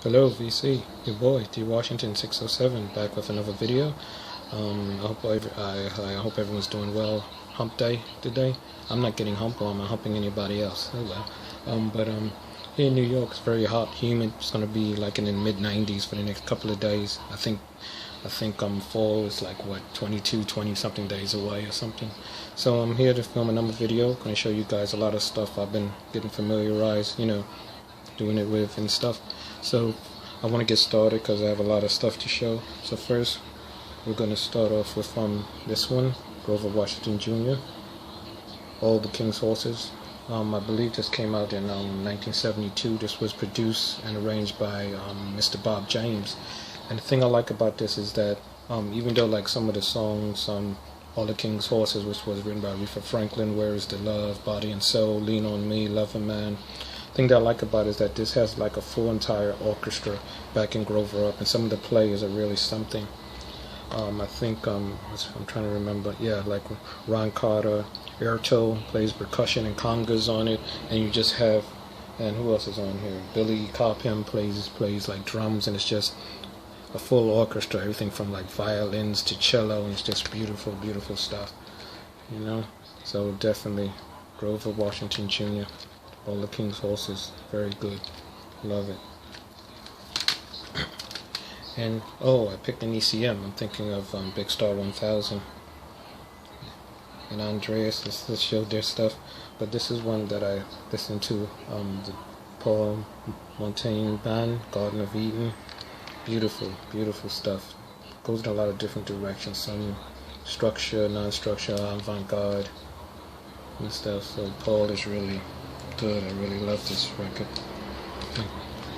Hello VC, your boy D Washington 607 back with another video. I hope everyone's doing well. Hump day today. I'm not getting hump or I'm not humping anybody else. Oh well. But here in New York it's very hot, humid. It's gonna be like in the mid 90s for the next couple of days. I think fall is like what 20 something days away or something. So I'm here to film another video. Gonna show you guys a lot of stuff I've been getting familiarized, doing it with and stuff. So I want to get started because I have a lot of stuff to show. So first we're going to start off with this one, Grover Washington Jr., All the King's Horses. I believe this came out in 1972. This was produced and arranged by Mr. Bob James. And the thing I like about this is that even though like some of the songs, All the King's Horses, which was written by Aretha Franklin, Where is the Love, Body and Soul, Lean on Me, Love a Man. The thing that I like about it is that this has like a full entire orchestra backing Grover up, and some of the players are really something. I think I'm trying to remember. Yeah, like Ron Carter, Airto plays percussion and congas on it, and you just have, and who else is on here? Billy Cobham plays like drums, and it's just a full orchestra. Everything from like violins to cello, and it's just beautiful, beautiful stuff. So definitely Grover Washington Jr. All the King's Horses, very good, love it. And I picked an ECM. I'm thinking of Big Star 1000 and Andreas. Let's show their stuff, but this is one that I listened to. The Paul Montaigne Band, Garden of Eden. Beautiful, beautiful stuff. Goes in a lot of different directions. Some structure, non-structure, avant-garde and stuff. So Paul is really good. I really love this record.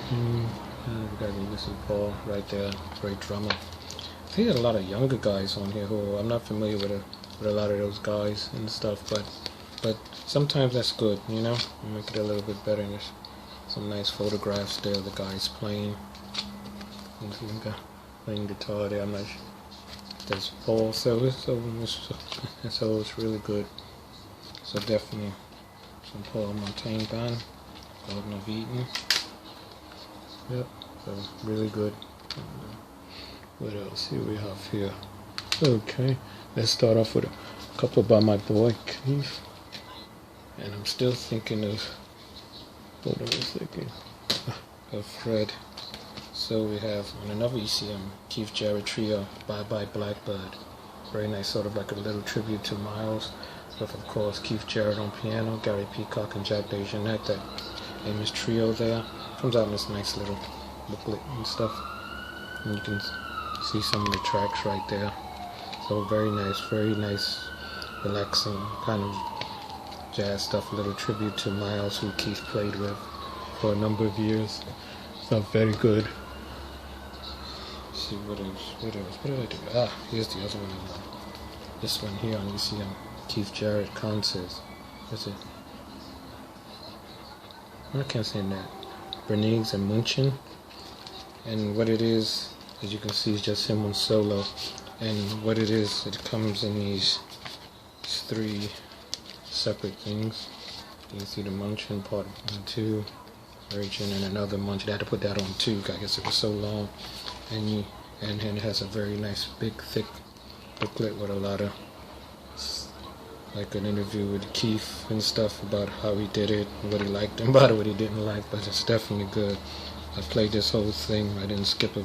We got Listen Paul right there, great drummer. I think there's a lot of younger guys on here who I'm not familiar with a lot of those guys and stuff, but sometimes that's good, make it a little bit better. There's some nice photographs there. The guys playing guitar there. I'm not sure. There's Paul, so it's really good. So definitely some Paul Montaigne Band, Garden of Eden. Yep, so really good. What else do we have here? Okay, let's start off with a couple by my boy Keith. And I'm still thinking of, of Fred. So we have on another ECM, Keith Jarrett Trio, Bye Bye Blackbird. Very nice, sort of like a little tribute to Miles. With, of course, Keith Jarrett on piano, Gary Peacock and Jack DeJohnette, that famous trio there. Comes out in this nice little booklet and stuff. And you can see some of the tracks right there. So very nice, relaxing kind of jazz stuff. A little tribute to Miles, who Keith played with for a number of years. So very good. Let's see what did I do? Here's the other one. This one here on ECM. Keith Jarrett concerts. What's it? I can't say that. Bernice and Munchen. And what it is, as you can see, is just him on solo. And what it is, it comes in these three separate things. You can see the Munchen part 1, 2, Virgin, and another Munchen. I had to put that on too, I guess it was so long. And it has a very nice, big, thick booklet with a lot of, like an interview with Keith and stuff about how he did it, what he liked about it, what he didn't like, but it's definitely good. I played this whole thing. I didn't skip one.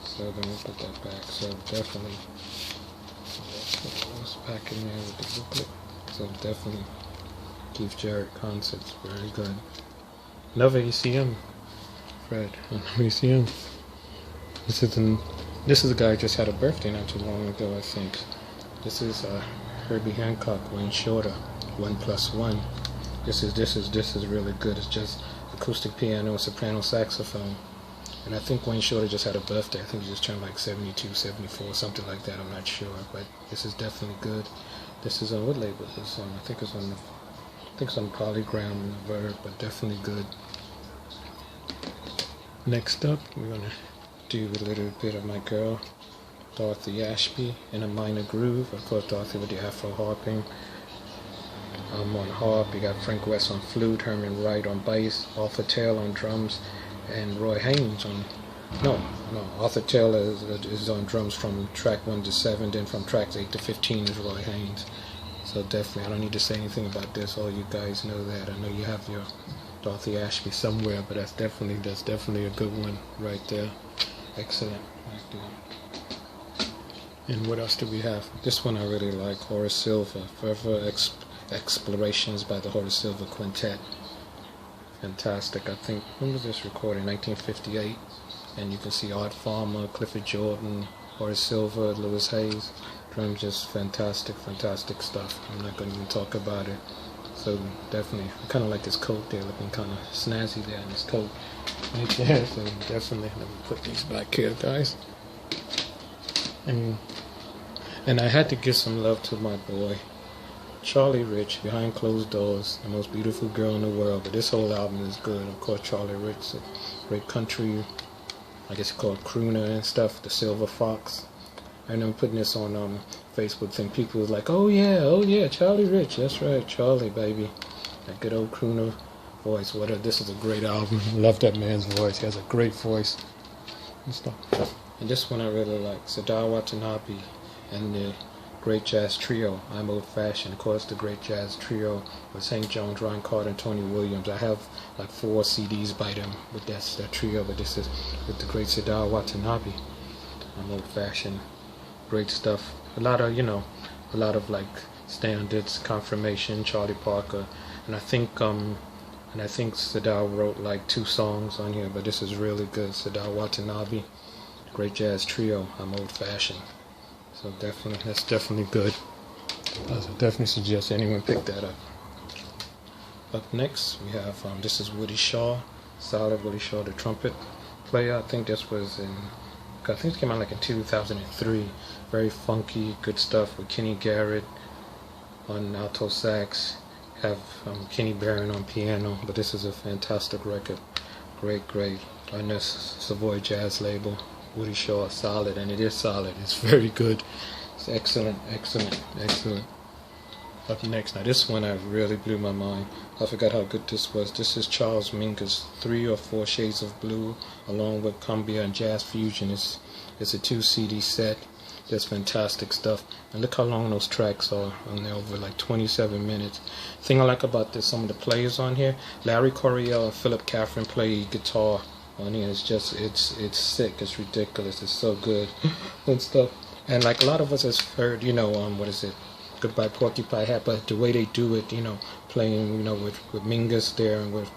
So then we'll put that back. So definitely, let's pack in there with the booklet. So definitely, Keith Jarrett concerts, very good. Another ECM, Fred, another ECM. This is a guy who just had a birthday not too long ago, I think. This is Herbie Hancock, Wayne Shorter, 1+1. This is really good. It's just acoustic piano, soprano saxophone. And I think Wayne Shorter just had a birthday. I think he just turned like 72, 74, something like that. I'm not sure, but this is definitely good. This is on what label is this on? I think it's on Polygram Verb, but definitely good. Next up, we're gonna do a little bit of my girl Dorothy Ashby in a minor groove. Of course, Dorothy with the Afro harping. on harp. You got Frank West on flute, Herman Wright on bass, Arthur Taylor on drums, and Roy Haynes on no, Arthur Taylor is on drums from track 1 to 7, then from tracks 8 to 15 is Roy Haynes. So definitely, I don't need to say anything about this. All you guys know that. I know you have your Dorothy Ashby somewhere, but that's definitely a good one right there. Excellent. Right there. And what else do we have? This one I really like, Horace Silver, Forever Explorations by the Horace Silver Quintet. Fantastic. I think, when was this recorded? 1958. And you can see Art Farmer, Clifford Jordan, Horace Silver, Louis Hayes. Drums, just fantastic stuff. I'm not going to even talk about it. So definitely, I kind of like his coat there, looking kind of snazzy there in his coat. Right there. So definitely, let me put these back here, guys. And I had to give some love to my boy, Charlie Rich, Behind Closed Doors, the most beautiful girl in the world. But this whole album is good. Of course, Charlie Rich, a great country, I guess called crooner and stuff, the Silver Fox. I remember putting this on Facebook thing. People was like, oh yeah, Charlie Rich, that's right, Charlie, baby. That good old crooner voice. This is a great album. Love that man's voice. He has a great voice and stuff. And this one I really like, Sadao Watanabe and the Great Jazz Trio, I'm Old Fashioned. Of course, the Great Jazz Trio with St. John's, Ron Carter, and Tony Williams. I have like 4 CDs by them with that trio, but this is with the great Sadao Watanabe. I'm Old Fashioned. Great stuff. A lot of like standards, Confirmation, Charlie Parker, and I think Sadao wrote like 2 songs on here, but this is really good. Sadao Watanabe, Great Jazz Trio, I'm Old Fashioned. So that's definitely good. I definitely suggest anyone pick that up. Up next we have this is Woody Shaw, solid Woody Shaw, the trumpet player. I think this came out like in 2003. Very funky, good stuff with Kenny Garrett on alto sax. Have Kenny Barron on piano. But this is a fantastic record. Great on this Savoy Jazz label. Woody Shaw, solid, and it is solid. It's very good. It's excellent. Up next, now this one really blew my mind. I forgot how good this was. This is Charles Mingus, 3 or 4 Shades of Blue, along with Cumbia and Jazz Fusion. It's a 2 CD set. That's fantastic stuff. And look how long those tracks are on there, over like 27 minutes. Thing I like about this, some of the players on here, Larry Coryell and Philip Catherine play guitar on here. It's it's sick, it's ridiculous, it's so good and stuff. And like a lot of us has heard, what is it, Goodbye Porcupine Hat, but the way they do it, playing, with Mingus there and with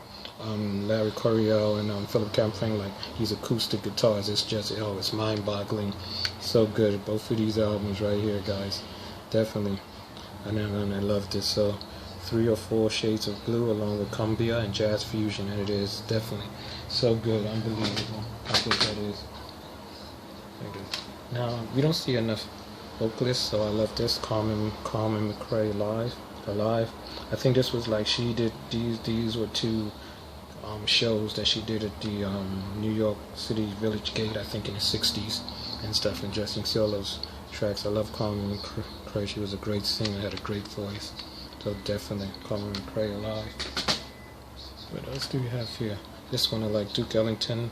Larry Coryell and Philip Catherine, like these acoustic guitars, it's just, it's mind-boggling. So good. Both of these albums right here, guys, definitely. And I love this. So 3 or 4 Shades of Blue along with Cumbia and Jazz Fusion, and it is definitely so good, unbelievable how good that is. Now we don't see enough vocalists, so I love this. Carmen McRae live. I think this was like she did these were 2 shows that she did at the New York City Village Gate, I think in the 60s and stuff, and just see all those tracks. I love Carmen McRae. She was a great singer, had a great voice. So definitely Carmen McRae alive. What else do we have here? This one I like, Duke Ellington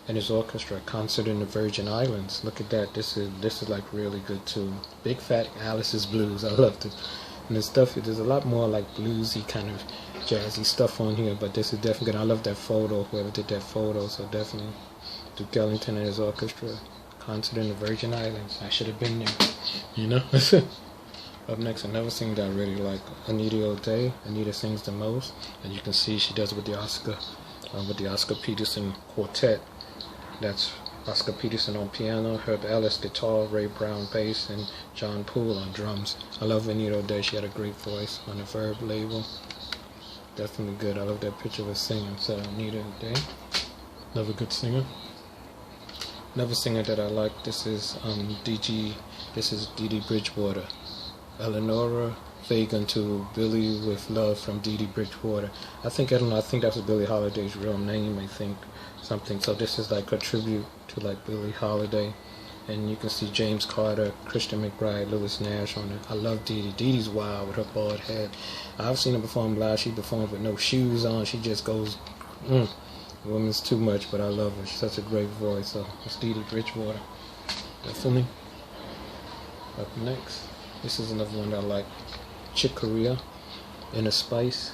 and his orchestra, Concert in the Virgin Islands. Look at that. This is like really good too. Big Fat Alice's Blues. I loved it. And the stuff, there's a lot more like bluesy kind of jazzy stuff on here, but this is definitely good. I love that photo, whoever did that photo. So definitely Duke Ellington and his orchestra, Concert in the Virgin Islands. I should have been there, Up next, another singer that I really like, Anita O'Day. Anita sings the most, and you can see she does it with the Oscar Peterson Quartet. That's Oscar Peterson on piano, Herb Ellis guitar, Ray Brown bass, and John Poole on drums. I love Anita O'Day. She had a great voice on the Verb label. Definitely good. I love that picture of her singing. So Anita O'Day, another good singer. Another singer that I like, this is Dee Dee Bridgewater. Eleanora Fagan to Billy with Love from Dee Dee Bridgewater. I think that was Billie Holiday's real name, I think, something. So this is like a tribute to like Billie Holiday And you can see James Carter, Christian McBride, Lewis Nash on it. I love Dee Dee. Dee Dee's wild with her bald head. I've seen her perform live. She performs with no shoes on. She just goes, The woman's too much, but I love her. She's such a great voice. So it's Dee Dee Bridgewater. Definitely. Up next, this is another one that I like. Chick Corea, Inner Spice.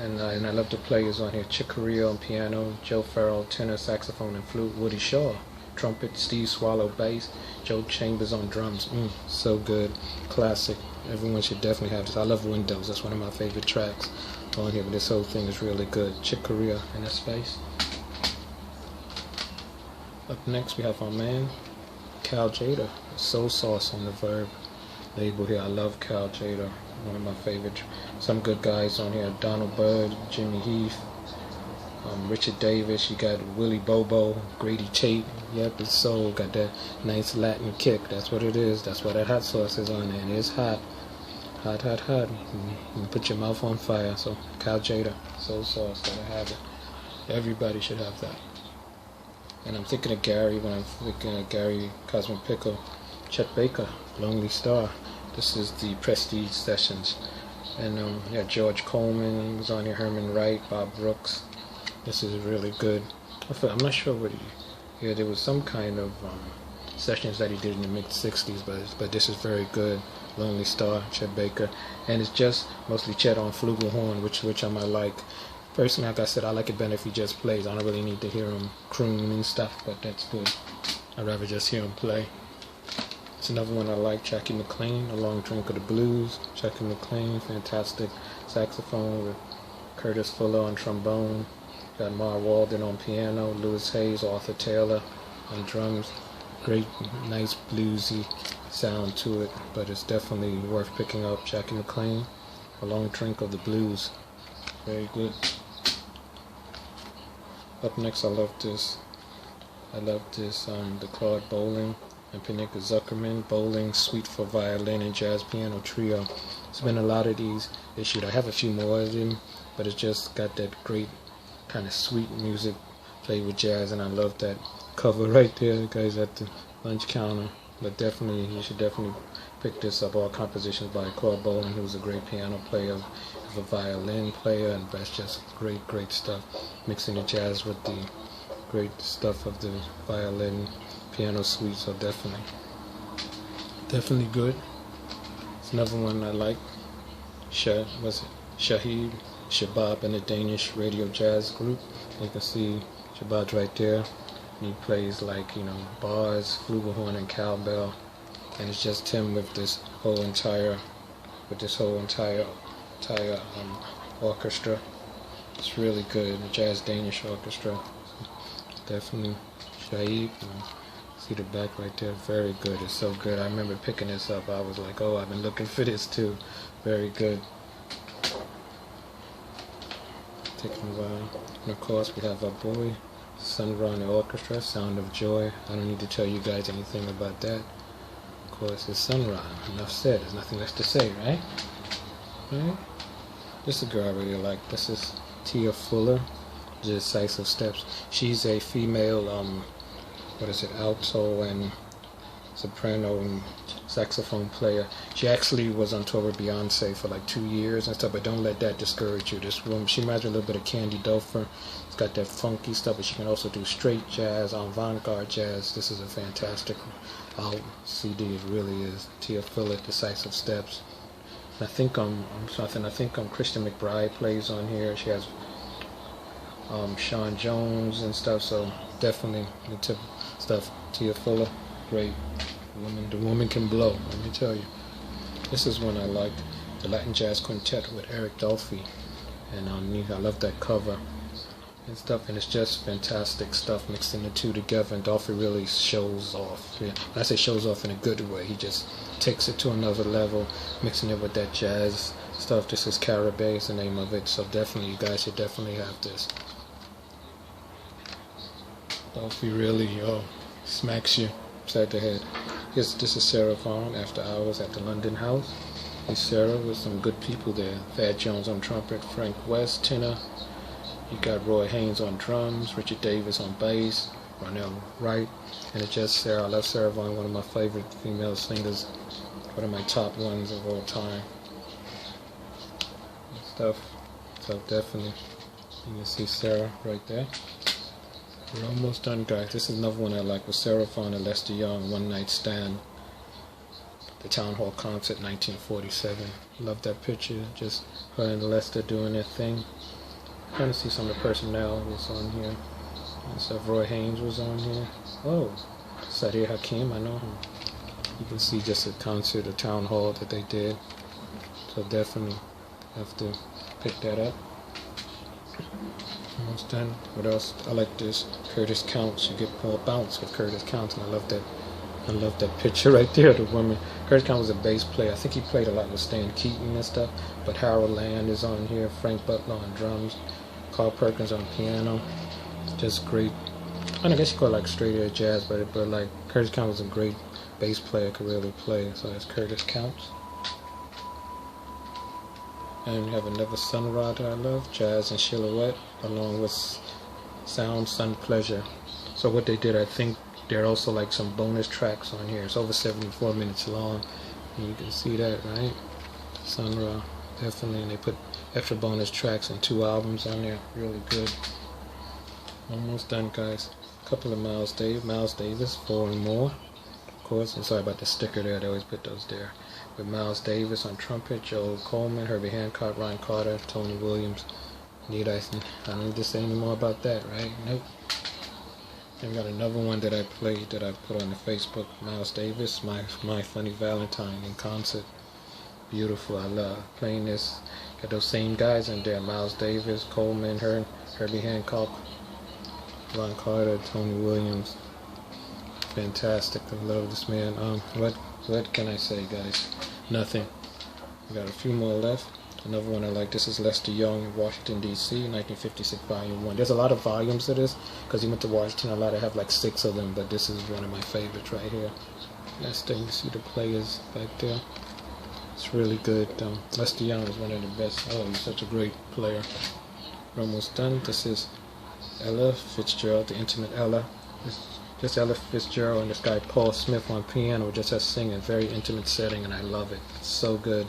And I love the players on here. Chick Corea on piano, Joe Farrell tenor, saxophone, and flute. Woody Shaw trumpet, Steve Swallow bass, Joe Chambers on drums. So good, classic. Everyone should definitely have this. I love Windows. That's one of my favorite tracks on here. But this whole thing is really good. Chick Corea, Inner Spice. Up next, we have our man Cal Tjader, Soul Sauce on the Verb label here. I love Cal Tjader, one of my favorite. Some good guys on here: Donald Byrd, Jimmy Heath, Richard Davis. You got Willie Bobo, Grady Tate. Yep, it's soul. Got that nice Latin kick. That's what it is. That's why that hot sauce is on there. And it's hot, hot, hot, hot. You put your mouth on fire. So Cal Tjader, Soul Sauce. Gotta have it. Everybody should have that. And I'm thinking of Gary when I'm thinking of Gary Cosmic Pickle. Chet Baker, Lonely Star. This is the Prestige Sessions. And George Coleman was on here, Herman Wright, Bob Brooks. This is really good. I'm not sure what there was some kind of sessions that he did in the mid-60s, but this is very good. Lonely Star, Chet Baker. And it's just mostly Chet on flugelhorn, which I might like. Personally, like I said, I like it better if he just plays. I don't really need to hear him croon and stuff, but that's good. I'd rather just hear him play. It's another one I like, Jackie McLean, A Long Drink of the Blues. Jackie McLean, fantastic saxophone with Curtis Fuller on trombone. Got Mar Walden on piano, Louis Hayes, Arthur Taylor on drums. Great, nice bluesy sound to it, but it's definitely worth picking up. Jackie McLean, A Long Drink of the Blues. Very good. Up next, I love this, the Claude Bolling and Panika Zuckerman, Bowling Suite for Violin and Jazz Piano Trio. There's been a lot of these issued. I have a few more of them, but it's just got that great kind of sweet music played with jazz, and I love that cover right there, guys, at the lunch counter. But definitely, you should definitely pick this up. All compositions by Claude Bolling, who's a great piano player, a violin player, and that's just great stuff. Mixing the jazz with the great stuff of the violin piano suite, so definitely good. It's another one I like. Shahid Shabab and the Danish radio jazz group. You can see Shabab's right there. He plays bars, flugelhorn, and cowbell, and it's just him with this whole entire orchestra. It's really good. The Jazz Danish Orchestra. Definitely Shahid. See the back right there, very good. It's so good. I remember picking this up. I was like, oh, I've been looking for this too. Very good. Taking a while. And of course, we have our boy Sun Ra and the Orchestra, Sound of Joy. I don't need to tell you guys anything about that. Of course, it's Sun Ra. Enough said. There's nothing left to say, right? Right? This is a girl I really like. This is Tia Fuller, Decisive Steps. She's a female, alto and soprano and saxophone player. She actually was on tour with Beyonce for like 2 years and stuff, but don't let that discourage you. This woman, she reminds me a little bit of Candy Dulfer. It's got that funky stuff, but she can also do straight jazz, avant-garde jazz. This is a fantastic CD. It really is. Tia Fuller, Decisive Steps. I think Christian McBride plays on here. She has Sean Jones and stuff, so definitely the tip stuff. Tia Fuller, great woman. The woman can blow, let me tell you. This is one I liked, the Latin Jazz Quintet with Eric Dolphy, and I love that cover and stuff, and it's just fantastic stuff, mixing the two together, and Dolphy really shows off. Yeah. I say shows off in a good way. He just takes it to another level, mixing it with that jazz stuff. This is Caribe is the name of it, so definitely, you guys should definitely have this. Dolphy really smacks you upside the head. This is Sarah Vaughan, After Hours at the London House. Here's Sarah with some good people there. Thad Jones on trumpet, Frank West tenor. You got Roy Haynes on drums, Richard Davis on bass, Ronell Wright, and it's just Sarah. I love Sarah Vaughan, one of my favorite female singers, one of my top ones of all time. And stuff. So definitely, you can see Sarah right there. We're almost done, guys. This is another one I like with Sarah Vaughan and Lester Young, One Night Stand. The Town Hall concert, 1947. Love that picture. Just her and Lester doing their thing. Trying to see some of the personnel was on here. And stuff. Roy Haynes was on here. Oh, Sadiq Hakim, I know him. You can see just a concert, a town hall that they did. So definitely have to pick that up. Almost done. What else? I like this. Curtis Counts. You get more bounce with Curtis Counts, and I love that. I love that picture right there. The woman. Curtis Counts was a bass player. I think he played a lot with Stan Keaton and stuff. But Harold Land is on here. Frank Butler on drums. Carl Perkins on piano. Just great. I guess you call it like straight air jazz, but like Curtis Counts was a great bass player. Could really play. So that's Curtis Counts. And we have another Sun Ra that I love, Jazz and Silhouette, along with Sound Sun Pleasure. So what they did, I think there are also like some bonus tracks on here. It's over 74 minutes long, and you can see that, right? Sun Ra, definitely, and they put extra bonus tracks and 2 albums on there. Really good. Almost done, guys. A couple of Miles Davis, 4 and More. Of course, I'm sorry about the sticker there. They always put those there. With Miles Davis on trumpet, Joel Coleman, Herbie Hancock, Ryan Carter, Tony Williams, Need I don't need to say any more about that, right? Nope. And we got another one that I played that I put on the Facebook. Miles Davis, My Funny Valentine in concert. Beautiful. I love playing this. Got those same guys in there: Miles Davis, Coleman, Herbie Hancock, Ryan Carter, Tony Williams. Fantastic. I love this man. What can I say, guys? Nothing. We got a few more left. Another one I like. This is Lester Young, Washington, D.C., 1956, Volume 1. There's a lot of volumes of this because he went to Washington. A lot of have like 6 of them, but this is one of my favorites right here. Lester, you see the players back there. It's really good. Lester Young is one of the best. Oh, he's such a great player. We're almost done. This is Ella Fitzgerald, the Intimate Ella. Just Ella Fitzgerald and this guy Paul Smith on piano, just us singing, very intimate setting, and I love it. It's so good,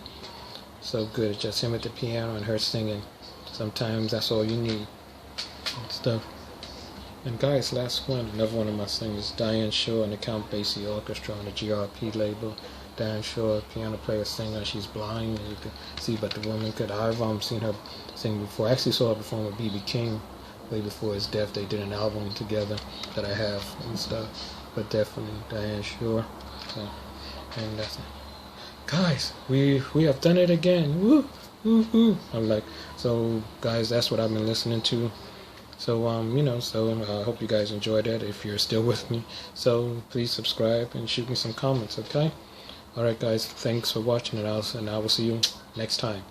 so good. It's just him at the piano and her singing. Sometimes that's all you need and stuff. And guys, last one, another one of my singers, Diane Shore and the Count Basie Orchestra on the GRP label. Diane Shore, piano player, singer. She's blind, and you can see, but the woman could. I've seen her sing before. I actually saw her perform with B.B. King. Way before his death, they did an album together that I have and stuff. But definitely Diane Shore. So, and that's it. Guys, we have done it again. Woo, woo, woo. I'm like, so guys, that's what I've been listening to. So I hope you guys enjoyed that. If you're still with me, so please subscribe and shoot me some comments. Okay. All right, guys. Thanks for watching, and I will see you next time.